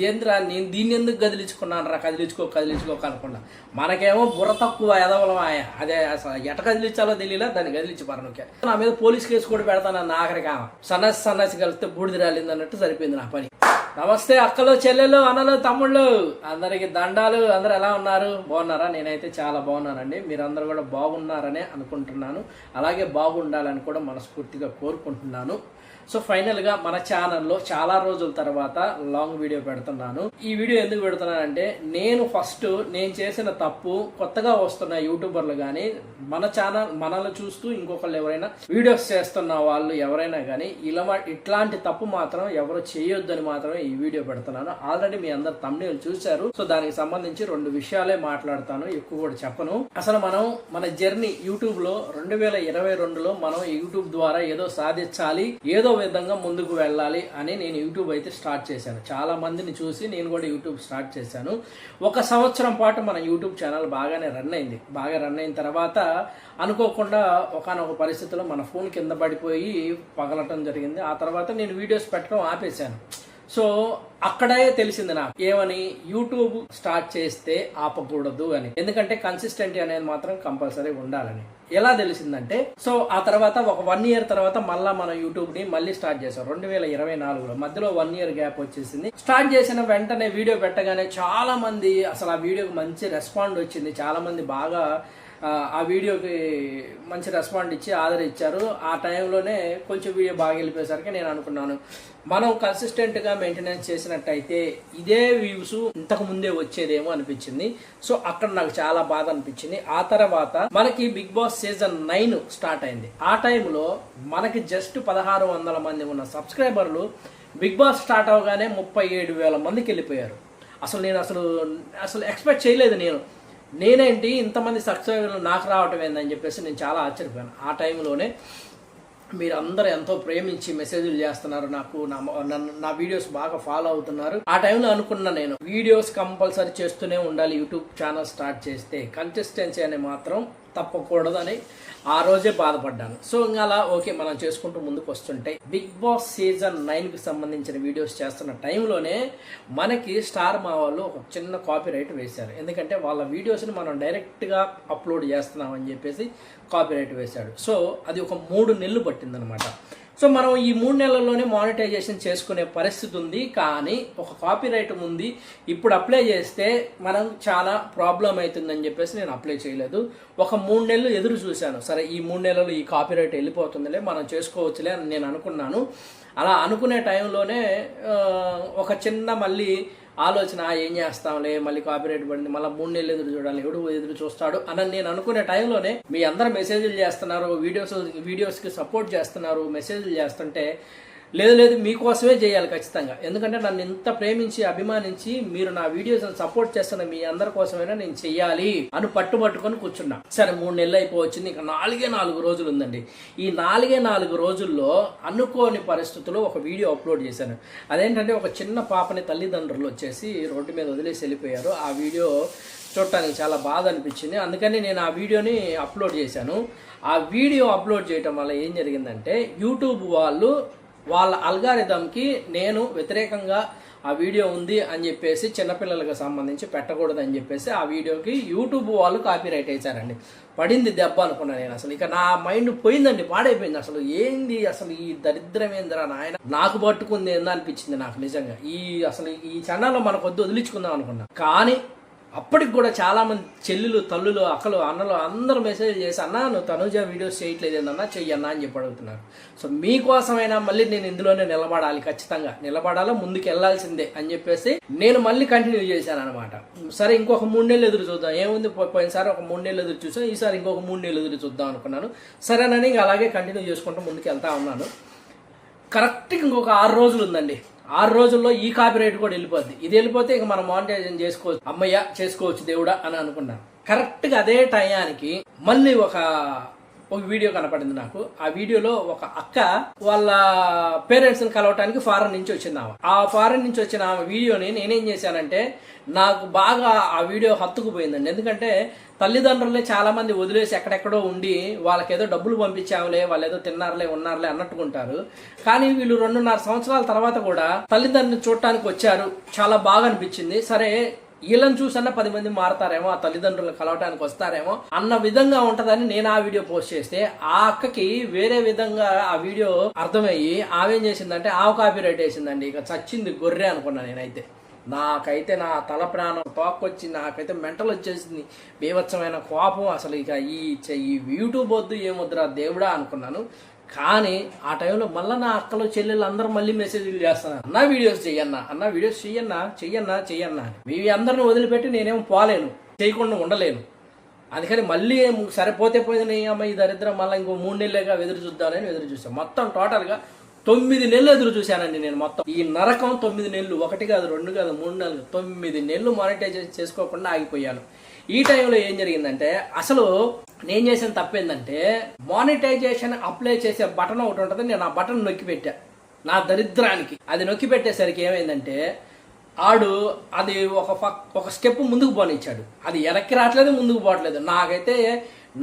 ఏంద్రా నేను దీన్ని ఎందుకు కదిలించుకున్నాను రా, కదిలించుకోక అనుకున్నా. మనకేమో బుర్ర తక్కువ ఎదవలం అదే అసలు ఎట కదిలించాలో తెలియలా, దాన్ని కదిలించి పరనుకే. నా మీద పోలీస్ కేసు కూడా పెడతాను ఆఖరికి. సన్నాసి కలిస్తే బూడిది రాలింది అన్నట్టు సరిపోయింది నా పని. నమస్తే అక్కలు, చెల్లెలు, అన్నలు, తమ్ముళ్ళు, అందరికి దండాలు. అందరు ఎలా ఉన్నారు? బాగున్నారా? నేనైతే చాలా బాగున్నానండి. మీరందరూ కూడా బాగున్నారనే అనుకుంటున్నాను. అలాగే బాగుండాలని కూడా మనస్ఫూర్తిగా కోరుకుంటున్నాను. సో ఫైనల్ గా మన ఛానల్లో చాలా రోజుల తర్వాత లాంగ్ వీడియో పెడుతున్నాను. ఈ వీడియో ఎందుకు పెడుతున్నానంటే, నేను చేసిన తప్పు కొత్తగా వస్తున్న యూట్యూబర్లు కానీ మన ఛానల్ మనల్ని చూస్తూ ఇంకొకళ్ళు ఎవరైనా వీడియోస్ చేస్తున్న వాళ్ళు ఎవరైనా కానీ ఇట్లాంటి తప్పు మాత్రం ఎవరు చేయొద్దని మాత్రమే ఈ వీడియో పెడుతున్నాను. ఆల్రెడీ మీ అందరు thumbnail చూశారు. సో దానికి సంబంధించి 2 విషయాలే మాట్లాడతాను, ఎక్కువ కూడా చెప్పను. అసలు మన జర్నీ యూట్యూబ్ లో 2022లో మనం యూట్యూబ్ ద్వారా ఏదో సాధించాలి, ఏదో విధంగా ముందుకు వెళ్ళాలి అని నేను యూట్యూబ్ అయితే స్టార్ట్ చేశాను. చాలా మందిని చూసి నేను కూడా యూట్యూబ్ స్టార్ట్ చేశాను. 1 సంవత్సరం పాటు మన యూట్యూబ్ ఛానల్ బాగానే రన్ అయింది. బాగా రన్ అయిన తర్వాత అనుకోకుండా ఒకానొక పరిస్థితిలో మన ఫోన్ కింద పడిపోయి పగలటం జరిగింది. ఆ తర్వాత నేను వీడియోస్ పెట్టడం ఆపేశాను. సో అక్కడే తెలిసింది నాకు ఏమని, యూట్యూబ్ స్టార్ట్ చేస్తే ఆపకూడదు అని. ఎందుకంటే కన్సిస్టెంట్ అనేది మాత్రం కంపల్సరీ ఉండాలని. ఎలా తెలిసిందంటే, సో ఆ తర్వాత ఒక 1 ఇయర్ తర్వాత మళ్ళా మన యూట్యూబ్ ని మళ్ళీ స్టార్ట్ చేసాం 2024లో. మధ్యలో 1 ఇయర్ గ్యాప్ వచ్చేసింది. స్టార్ట్ చేసిన వెంటనే వీడియో పెట్టగానే చాలా మంది అసలు ఆ వీడియోకి మంచి రెస్పాండ్ వచ్చింది. చాలా మంది బాగా ఆ వీడియోకి మంచి రెస్పాండ్ ఇచ్చి ఆదరించారు. ఆ టైంలోనే కొంచెం వీడియో బాగా వెళ్ళిపోయేసరికి నేను అనుకున్నాను, మనం కన్సిస్టెంట్గా మెయింటెనెన్స్ చేసినట్టయితే ఇదే వ్యూస్ ఇంతకు ముందే వచ్చేదేమో అనిపించింది. సో అక్కడ నాకు చాలా బాధ అనిపించింది. ఆ తర్వాత మనకి బిగ్ బాస్ సీజన్ 9 స్టార్ట్ అయింది. ఆ టైంలో మనకి జస్ట్ 1600 మంది ఉన్న సబ్స్క్రైబర్లు బిగ్ బాస్ స్టార్ట్ అవగానే 37,000 మందికి వెళ్ళిపోయారు. నేను అసలు ఎక్స్పెక్ట్ చేయలేదు. నేనేంటి ఇంతమంది సబ్స్క్రైబర్లు నాకు రావటం ఏందని చెప్పేసి నేను చాలా ఆశ్చర్యపోయాను. ఆ టైంలోనే మీరందరూ ఎంతో ప్రేమించి మెసేజ్లు చేస్తున్నారు, నాకు నా వీడియోస్ బాగా ఫాలో అవుతున్నారు. ఆ టైంలో అనుకున్నా, నేను వీడియోస్ కంపల్సరీ చేస్తూనే ఉండాలి. యూట్యూబ్ ఛానల్ స్టార్ట్ చేస్తే కన్సిస్టెన్సీ అని మాత్రం తప్పకూడదు అని ఆ రోజే బాధపడ్డాను. సో ఇంకా అలా ఓకే మనం చేసుకుంటూ ముందుకు వస్తుంటే బిగ్ బాస్ సీజన్ 9కి సంబంధించిన వీడియోస్ చేస్తున్న టైంలోనే మనకి స్టార్ మా వాళ్ళు ఒక చిన్న కాపీ రైట్ వేశారు. ఎందుకంటే వాళ్ళ వీడియోస్ని మనం డైరెక్ట్గా అప్లోడ్ చేస్తున్నామని చెప్పేసి కాపీ రైట్ వేశాడు. సో అది ఒక 3 నెలలు పట్టిందనమాట. సో మనం ఈ 3 నెలల్లోనే మానిటైజేషన్ చేసుకునే పరిస్థితి ఉంది. కానీ ఒక కాపీ రైట్ ఉంది, ఇప్పుడు అప్లై చేస్తే మనం చాలా ప్రాబ్లం అవుతుందని చెప్పేసి నేను అప్లై చేయలేదు. ఒక 3 నెలలు ఎదురు చూశాను. సరే ఈ 3 నెలలు ఈ కాపీ రైట్ వెళ్ళిపోతుందిలే, మనం చేసుకోవచ్చులే అని నేను అనుకున్నాను. అలా అనుకునే టైంలోనే ఒక చిన్న మళ్ళీ ఆలోచన, ఏం చేస్తాంలే మళ్ళీ కాపీరైట్ పడింది, మళ్ళీ 3 నెలలు ఎదురు చూడాలి, ఎవడు ఎదురు చూస్తాడు అని నేను అనుకునే టైంలోనే మీ అందరు మెసేజ్లు చేస్తున్నారు, వీడియోస్కి సపోర్ట్ చేస్తున్నారు. మెసేజ్లు చేస్తుంటే లేదు మీకోసమే చేయాలి ఖచ్చితంగా. ఎందుకంటే నన్ను ఇంత ప్రేమించి అభిమానించి మీరు నా వీడియోస్ సపోర్ట్ చేస్తున్న మీ అందరి కోసమైనా నేను చెయ్యాలి అని పట్టుకొని కూర్చున్నా. సరే 3 నెలలు అయిపోవచ్చింది, ఇంకా 4 రోజులు ఉందండి. ఈ 4 రోజుల్లో అనుకోని పరిస్థితుల్లో ఒక వీడియో అప్లోడ్ చేశాను. అదేంటంటే ఒక చిన్న పాపని తల్లిదండ్రులు వచ్చేసి రోడ్డు మీద వదిలేసి వెళ్ళిపోయారు. ఆ వీడియో చూడటానికి చాలా బాధ అనిపించింది. అందుకని నేను ఆ వీడియోని అప్లోడ్ చేశాను. ఆ వీడియో అప్లోడ్ చేయటం వల్ల ఏం జరిగిందంటే, యూట్యూబ్ వాళ్ళు వాళ్ళ అల్గారిథంకి నేను వ్యతిరేకంగా ఆ వీడియో ఉంది అని చెప్పేసి చిన్నపిల్లలకు సంబంధించి పెట్టకూడదని చెప్పేసి ఆ వీడియోకి యూట్యూబ్ వాళ్ళు కాపీ రైట్ వేశారండి. పడింది దెబ్బ అనుకున్నా నేను. అసలు ఇక నా మైండ్ పోయిందండి, పాడైపోయింది. అసలు ఏంది అసలు ఈ దరిద్రమేంద్రా నాయన, నాకు పట్టుకుంది ఏందా అనిపించింది నాకు నిజంగా. ఈ ఛానల్లో మనకొద్దు, వదిలించుకుందాం అనుకున్నా. కానీ అప్పటికి కూడా చాలా మంది చెల్లెలు, తల్లులు, అక్కలు, అన్నలు అందరూ మెసేజ్ చేసి, అన్నా నువ్వు తనుజ వీడియోస్ చేయట్లేదు ఏందన్నా, చెయ్యన్నా అని చెప్పి అడుగుతున్నారు. సో మీకోసమైనా మళ్ళీ నేను ఇందులోనే నిలబడాలి, ఖచ్చితంగా నిలబడాలో, ముందుకు వెళ్లాల్సిందే అని చెప్పేసి నేను మళ్ళీ కంటిన్యూ చేశాను అనమాట. సరే ఇంకొక 3 నెలలు ఎదురు చూద్దాం, ఏముంది పోయినసారి ఒక 3 నెలలు ఎదురు చూసాం, ఈసారి ఇంకొక 3 నెలలు ఎదురు చూద్దాం అనుకున్నాను. సరేనని ఇంకా అలాగే కంటిన్యూ చేసుకుంటూ ముందుకు వెళ్తా ఉన్నాను. కరెక్ట్గా ఇంకొక 6 రోజులు ఉందండి. 6 రోజుల్లో ఈ కాపీ రైట్ కూడా వెళ్ళిపోద్ది. ఇది వెళ్ళిపోతే ఇక మనం మానిటైజేషన్ చేసుకోవచ్చు, అమ్మయ్య చేసుకోవచ్చు దేవుడా అని అనుకున్నాను. కరెక్ట్గా అదే టయానికి మళ్ళీ ఒక ఒక వీడియో కనపడింది నాకు. ఆ వీడియోలో ఒక అక్క వాళ్ళ పేరెంట్స్ని కలవటానికి ఫారెన్ నుంచి వచ్చింది ఆమె. ఆ ఫారెన్ నుంచి వచ్చిన ఆమె వీడియోని నేనేం చేశానంటే నాకు బాగా ఆ వీడియో హత్తుకుపోయిందండి. ఎందుకంటే తల్లిదండ్రుల్ని చాలా మంది వదిలేసి ఎక్కడెక్కడో ఉండి వాళ్ళకేదో డబ్బులు పంపించాములే, వాళ్ళు ఏదో తిన్నారులే ఉన్నారులే అన్నట్టుకుంటారు. కానీ వీళ్ళు 2.5 సంవత్సరాల తర్వాత కూడా తల్లిదండ్రులు చూడటానికి వచ్చారు. చాలా బాగా అనిపించింది. సరే వీళ్ళని చూసన్నా 10 మంది మారతారేమో, ఆ తల్లిదండ్రులను కలవటానికి వస్తారేమో అన్న విధంగా ఉంటదని నేను ఆ వీడియో పోస్ట్ చేస్తే ఆ అక్కకి వేరే విధంగా ఆ వీడియో అర్థమయ్యి ఆమె ఏం చేసిందంటే ఆమె కాపీరైట్ వేసిందండి. ఇక చచ్చింది గొర్రె అనుకున్నా నేనైతే. నాకైతే నా తల ప్రాణం తోక్కొచ్చి నాకైతే మెంటల్ వచ్చేసింది, బీభత్సమైన కోపం. అసలు ఇక ఈ యూట్యూబ్ వద్దు ఏమొద్దురా దేవుడా అనుకున్నాను. కానీ ఆ టైంలో మళ్ళీ నా అక్కలు చెల్లెళ్ళు అందరూ మళ్ళీ మెసేజ్లు చేస్తున్నారు, అన్న వీడియోస్ చెయ్యన్నా, అన్న వీడియోస్ చెయ్యన్నా మీ అందరిని వదిలిపెట్టి నేనేం పోలేను, చేయకుండా ఉండలేను. అందుకని మళ్ళీ సరిపోతే పోయింది అమ్మ ఈ దరిద్రం మళ్ళీ ఇంకో 3 నెలలుగా ఎదురు చూద్దామని ఎదురు చూసాను. మొత్తం టోటల్గా 9 నెలలు ఎదురు చూశానండి నేను. మొత్తం ఈ నరకం 9 నెలలు, 1 కాదు 2 కాదు 3 నెలలు, 9 నెలలు మానిటైజేషన్ చేసుకోకుండా ఆగిపోయాను. ఈ టైంలో ఏం జరిగిందంటే అసలు నేను చేసిన తప్పేందంటే మానిటైజేషన్ అప్లై చేసే బటన్ ఒకటి ఉంటుంది, నేను ఆ బటన్ నొక్కి పెట్టా నా దరిద్రానికి. అది నొక్కి పెట్టేసరికి ఏమైందంటే ఆడు అది ఒక స్టెప్ ముందుకు పోనిచ్చాడు. అది వెనక్కి రావట్లేదు, ముందుకు పోవట్లేదు. నాకైతే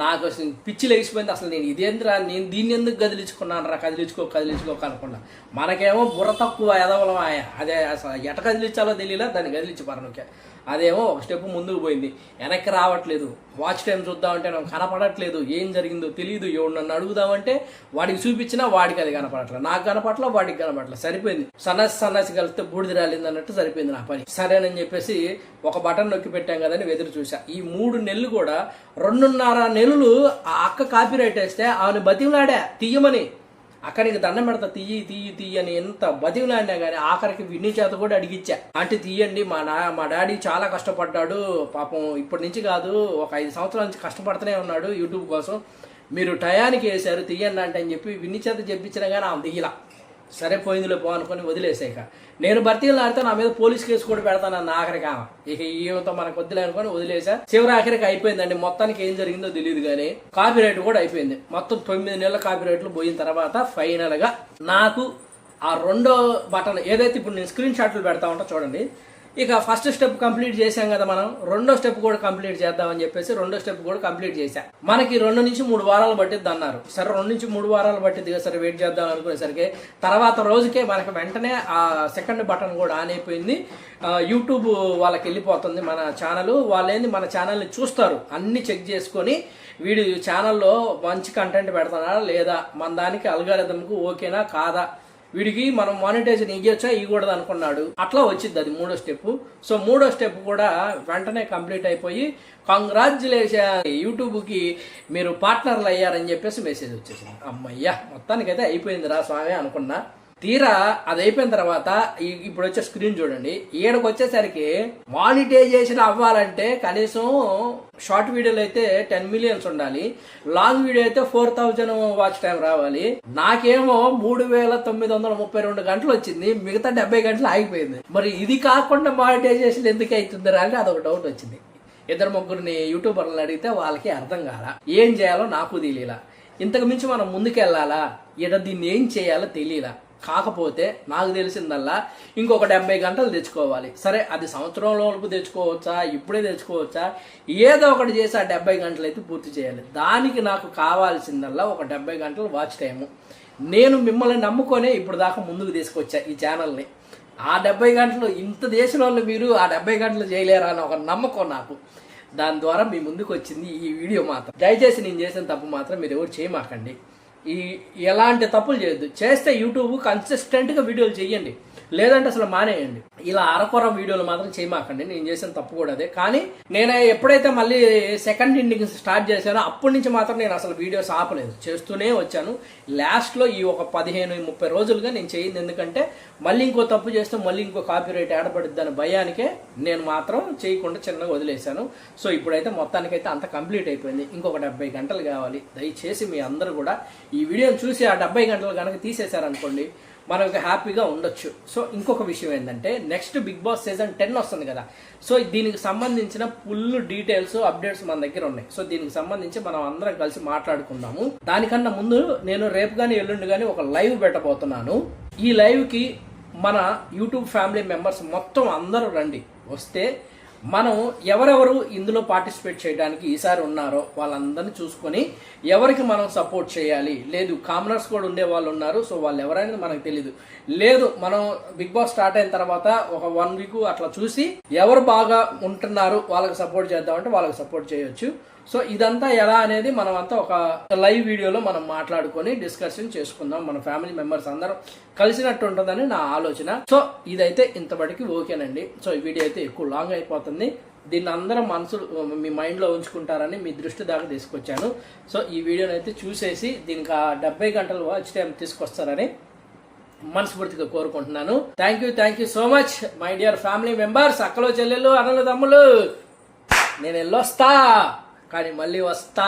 నాకు పిచ్చి లేచిపోయింది. అసలు నేను ఇదేంద్రా, నేను దీన్ని ఎందుకు కదిలించుకున్నాను రా, కదిలించుకోకనకుండా. మనకేమో బుర్ర తక్కువ ఎదవలం అదే అసలు ఎట కదిలించాలో తెలియలా, దాన్ని కదిలించి పరనుకే. అదేమో ఒక స్టెప్ ముందుకు పోయింది, వెనక్కి రావట్లేదు. వాచ్ టైం చూద్దామంటే నాకు కనపడట్లేదు, ఏం జరిగిందో తెలియదు. ఎవడు నన్ను అడుగుదామంటే వాడికి చూపించినా వాడికి అది కనపడట్లేదు, నాకు కనపట్ల వాడికి కనపడట్లేదు. సరిపోయింది, సన్నాసి కలిస్తే బూడిద రాలింది అన్నట్టు సరిపోయింది నా పని. సరేనని చెప్పేసి ఒక బటన్ నొక్కి పెట్టాం కదని ఎదురు చూసా. ఈ 3 నెలలు కూడా 2.5 నెలలు ఆ అక్క కాపీరైట్ వేస్తే ఆమెను బతిమలాడా తీయమని. అక్కడికి దండం పెడతా, తీయి అని ఎంత బతిమలాడినా కానీ ఆఖరికి విన్ని చేత కూడా అడిగిచ్చా, అంటే తీయండి మా డాడీ చాలా కష్టపడ్డాడు పాపం, ఇప్పటి నుంచి కాదు ఒక 5 సంవత్సరాల నుంచి కష్టపడుతూనే ఉన్నాడు యూట్యూబ్ కోసం, మీరు టయానికి వేశారు తీయండి అంటే అని చెప్పి విన్ని చేత చెప్పించినా కానీ ఆమె దిగిలా. సరే పోయిందిలే పో అనుకొని వదిలేసాక నేను భర్తీలు ఆడితే నా మీద పోలీస్ కేసు కూడా పెడతానన్న ఆఖరికి ఆమె. ఇక ఈమెతో మనకు వద్దులే అనుకొని వదిలేసా. చివరి ఆఖరికి అయిపోయిందండి. మొత్తానికి ఏం జరిగిందో తెలియదు కానీ కాపీరైట్ కూడా అయిపోయింది. మొత్తం 9 నెలల కాపీరైట్లు పోయిన తర్వాత ఫైనల్ గా నాకు ఆ 2వ బటన్ ఏదైతే ఇప్పుడు నేను స్క్రీన్ షాట్లు పెడతా ఉంటా చూడండి. ఇక ఫస్ట్ స్టెప్ కంప్లీట్ చేసాం కదా మనం, 2వ స్టెప్ కూడా కంప్లీట్ చేద్దామని చెప్పేసి 2వ స్టెప్ కూడా కంప్లీట్ చేశా. మనకి 2 నుంచి 3 వారాలు పట్టిద్ది అన్నారు. సరే 2 నుంచి 3 వారాలు పట్టిద్ది కదా, సరే వెయిట్ చేద్దాం అనుకునేసరికి తర్వాత రోజుకే మనకి వెంటనే ఆ సెకండ్ బటన్ కూడా ఆన్ అయిపోయింది. యూట్యూబ్ వాళ్ళకి వెళ్ళిపోతుంది మన ఛానల్. వాళ్ళేంది మన ఛానల్ని చూస్తారు, అన్ని చెక్ చేసుకొని వీడి ఛానల్లో మంచి కంటెంట్ పెడతానా లేదా, మన దానికి అల్గారిథంకు ఓకేనా కాదా, వీడికి మనం మానిటైజేషన్ ఇవ్వచ్చా ఇవ్వకూడదు అనుకున్నాడు. అట్లా వచ్చింది అది 3వ స్టెప్. సో 3వ స్టెప్ కూడా వెంటనే కంప్లీట్ అయిపోయి కంగ్రాచ్యులేషన్ యూట్యూబ్కి మీరు పార్ట్నర్లు అయ్యారని చెప్పేసి మెసేజ్ వచ్చేసింది. అమ్మయ్యా మొత్తానికైతే అయిపోయింది రా స్వామి అనుకున్నా. తీరా అది అయిపోయిన తర్వాత ఇప్పుడు వచ్చే స్క్రీన్ చూడండి. ఈడకు వచ్చేసరికి మానిటైజేషన్ అవ్వాలంటే కనీసం షార్ట్ వీడియోలు అయితే 10 మిలియన్స్ ఉండాలి, లాంగ్ వీడియో అయితే 4000 వాచ్ టైం రావాలి. నాకేమో 3932 గంటలు వచ్చింది, మిగతా 70 గంటలు ఆగిపోయింది. మరి ఇది కాకుండా మానిటైజేషన్ ఎందుకు అవుతుందిరా అని అదొక డౌట్ వచ్చింది. 2-3 యూట్యూబర్లను అడిగితే వాళ్ళకి అర్థం కాల, ఏం చేయాలో నాకు తెలియలా. ఇంతకు మించి మనం ముందుకెళ్ళాలా, దీన్ని ఏం చేయాలో తెలియలా. కాకపోతే నాకు తెలిసిందల్లా ఇంకొక 70 గంటలు తెచ్చుకోవాలి. సరే అది సంవత్సరంలోపు తెచ్చుకోవచ్చా, ఇప్పుడే తెచ్చుకోవచ్చా, ఏదో ఒకటి చేసి ఆ 70 గంటలు అయితే పూర్తి చేయాలి. దానికి నాకు కావాల్సిందల్లా ఒక 70 గంటలు వాచ్ టైము. నేను మిమ్మల్ని నమ్ముకొనే ఇప్పుడు దాకా ముందుకు తీసుకొచ్చా ఈ ఛానల్ని. ఆ 70 గంటలు ఇంత దేశం వాళ్ళు మీరు ఆ 70 గంటలు చేయలేరా అని ఒక నమ్మకం నాకు. దాని ద్వారా మీ ముందుకు వచ్చింది ఈ వీడియో. మాత్రం దయచేసి నేను చేసిన తప్పు మాత్రం మీరు ఎవరు చేయమాకండి. ఎలాంటి తప్పులు చేయొద్దు. చేస్తే యూట్యూబ్ కన్సిస్టెంట్గా వీడియోలు చేయండి, లేదంటే అసలు మానేయండి. ఇలా అరకొర వీడియోలు మాత్రం చేయమాకండి. నేను చేసిన తప్పు కూడా అదే. కానీ నేను ఎప్పుడైతే మళ్ళీ సెకండ్ ఇన్నింగ్స్ స్టార్ట్ చేశానో అప్పటి నుంచి మాత్రం నేను అసలు వీడియోస్ ఆపలేదు, చేస్తూనే వచ్చాను. లాస్ట్లో ఈ ఒక 15-30 రోజులుగా నేను చేయింది. ఎందుకంటే మళ్ళీ ఇంకో తప్పు చేస్తే మళ్ళీ ఇంకో కాపీరైట్ ఏడబడిద్ది అని భయానికే నేను మాత్రం చేయకుండా చిన్నగా వదిలేశాను. సో ఇప్పుడైతే మొత్తానికైతే అంత కంప్లీట్ అయిపోయింది. ఇంకొక 70 గంటలు కావాలి. దయచేసి మీ అందరూ కూడా ఈ వీడియోని చూసి ఆ 70 గంటలు కనుక తీసేశారనుకోండి, మనకు హ్యాపీగా ఉండొచ్చు. సో ఇంకొక విషయం ఏంటంటే నెక్స్ట్ బిగ్ బాస్ సీజన్ 10 వస్తుంది కదా. సో దీనికి సంబంధించిన ఫుల్ డీటెయిల్స్ అప్డేట్స్ మన దగ్గర ఉన్నాయి. సో దీనికి సంబంధించి మనం అందరం కలిసి మాట్లాడుకుందాము. దానికన్నా ముందు నేను రేపు కానీ ఎల్లుండి కానీ ఒక లైవ్ పెట్టబోతున్నాను. ఈ లైవ్కి మన యూట్యూబ్ ఫ్యామిలీ మెంబర్స్ మొత్తం అందరూ రండి. వస్తే మనం ఎవరెవరు ఇందులో పార్టిసిపేట్ చేయడానికి ఈసారి ఉన్నారో వాళ్ళందరినీ చూసుకొని ఎవరికి మనం సపోర్ట్ చేయాలి. లేదు కామనర్స్ కూడా ఉండే వాళ్ళు ఉన్నారు. సో వాళ్ళు ఎవరైనా మనకు తెలియదు. లేదు మనం బిగ్ బాస్ స్టార్ట్ అయిన తర్వాత ఒక 1 వీక్ అట్లా చూసి ఎవరు బాగా ఉంటున్నారు వాళ్ళకి సపోర్ట్ చేద్దామంటే వాళ్ళకి సపోర్ట్ చేయొచ్చు. సో ఇదంతా ఎలా అనేది మనం అంతా ఒక లైవ్ వీడియోలో మనం మాట్లాడుకొని డిస్కషన్ చేసుకుందాం. మన ఫ్యామిలీ మెంబర్స్ అందరం కలిసినట్టు ఉంటుందని నా ఆలోచన. సో ఇదైతే ఇంతవరకు ఓకేనండి. సో ఈ వీడియో అయితే ఎక్కువ లాంగ్ అయిపోతుంది. దీన్ని అందరం మీ మైండ్లో ఉంచుకుంటారని మీ దృష్టి దాకా తీసుకొచ్చాను. సో ఈ వీడియోని అయితే చూసేసి దీనికి 70 గంటలు వాచ్ టైం తీసుకొస్తారని మనస్ఫూర్తిగా కోరుకుంటున్నాను. Thank you so much my dear family members, అక్కలు చెల్లెళ్ళు అన్నలు తమ్ముళ్ళు. నేను వెళ్ళొస్తా కానీ మళ్ళీ వస్తా.